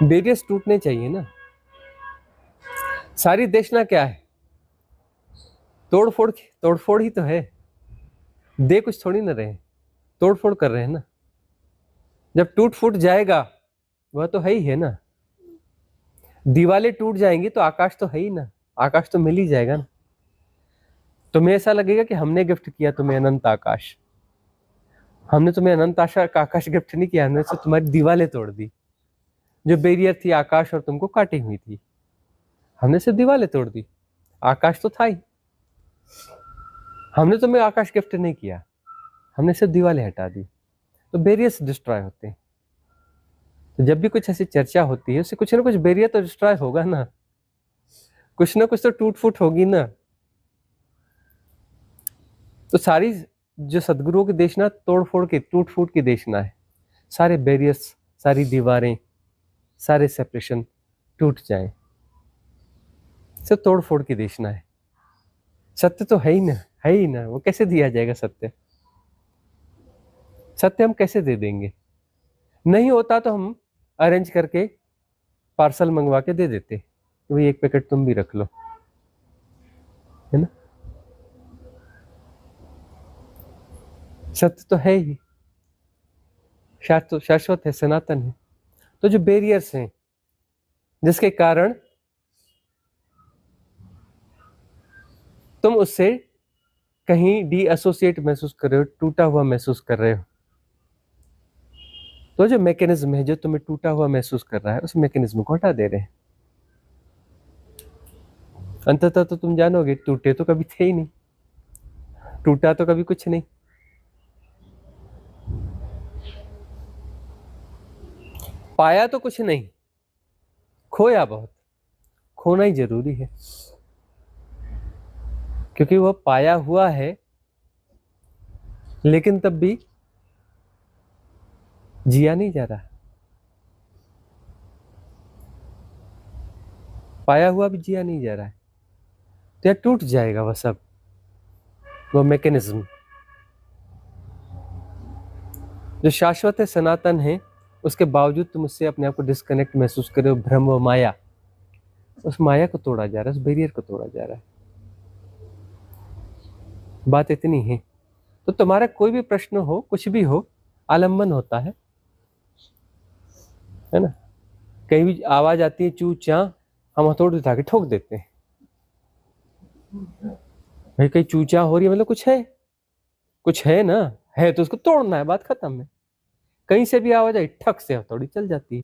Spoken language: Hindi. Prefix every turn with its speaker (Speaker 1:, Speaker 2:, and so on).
Speaker 1: बैरियर्स टूटने चाहिए ना। सारी देशना क्या है, तोड़फोड़ ही तो है। दे कुछ थोड़ी ना रहे, तोड़फोड़ कर रहे हैं ना। जब टूट फूट जाएगा वह तो है ही है ना। दीवारें टूट जाएंगी तो आकाश तो है ही ना, आकाश तो मिल ही जाएगा ना। तुम्हें ऐसा लगेगा कि हमने गिफ्ट किया तुम्हें अनंत आकाश। हमने तुम्हें अनंत आकाश गिफ्ट नहीं किया, हमने तो तुम्हारी दीवारें तोड़ दी। जो बैरियर थी आकाश और तुमको काटी हुई थी, हमने सिर्फ दीवारें तोड़ दी, आकाश तो था ही। हमने तुम्हें आकाश गिफ्ट नहीं किया, हमने सिर्फ दीवारें हटा दी। तो बैरियर्स डिस्ट्रॉय होते हैं। तो जब भी कुछ ऐसी चर्चा होती है उससे कुछ ना कुछ बैरियर तो डिस्ट्रॉय होगा ना, कुछ ना कुछ तो टूट फूट होगी ना। तो सारी जो सदगुरुओं की देशना तोड़ फोड़ की टूट फूट की देशना है। सारे बैरियर्स, सारी दीवारें, सारे सेपरेशन टूट जाए, सब तोड़ फोड़ की देशना है। सत्य तो है ही ना, है ही ना। वो कैसे दिया जाएगा सत्य? सत्य हम कैसे दे देंगे? नहीं होता तो हम अरेंज करके पार्सल मंगवा के दे देते, वही एक पैकेट तुम भी रख लो, है ना। सत्य तो है ही, शाश्वत है, सनातन है। तो जो बैरियर्स हैं जिसके कारण तुम उससे कहीं डी एसोसिएट महसूस कर रहे हो, टूटा हुआ महसूस कर रहे हो, तो जो मैकेनिज्म है जो तुम्हें टूटा हुआ महसूस कर रहा है उस मैकेनिज्म को हटा दे रहे हैं। अंततः तो तुम जानोगे टूटे तो कभी थे ही नहीं, टूटा तो कभी कुछ नहीं। पाया तो कुछ नहीं, खोया बहुत। खोना ही जरूरी है, क्योंकि वह पाया हुआ है लेकिन तब भी जिया नहीं जा रहा। पाया हुआ भी जिया नहीं जा रहा है, तो यह टूट जाएगा वह सब, वो मैकेनिज्म जो शाश्वत है, सनातन है। उसके बावजूद तुम उससे अपने आप को डिस्कनेक्ट महसूस कर रहे हो, भ्रम व माया। उस माया को तोड़ा जा रहा है, उस बैरियर को तोड़ा जा रहा है। बात इतनी है। तो तुम्हारा कोई भी प्रश्न हो, कुछ भी हो, आलम्बन होता है ना। कहीं भी आवाज आती है चू चा, हम हथौड़ी उठा के ठोक देते हैं। भाई कहीं चूचा हो रही है मतलब कुछ है ना, है तो उसको तोड़ना है, बात खत्म है। कहीं से भी आवाज आई ठक से हथौड़ी चल जाती है।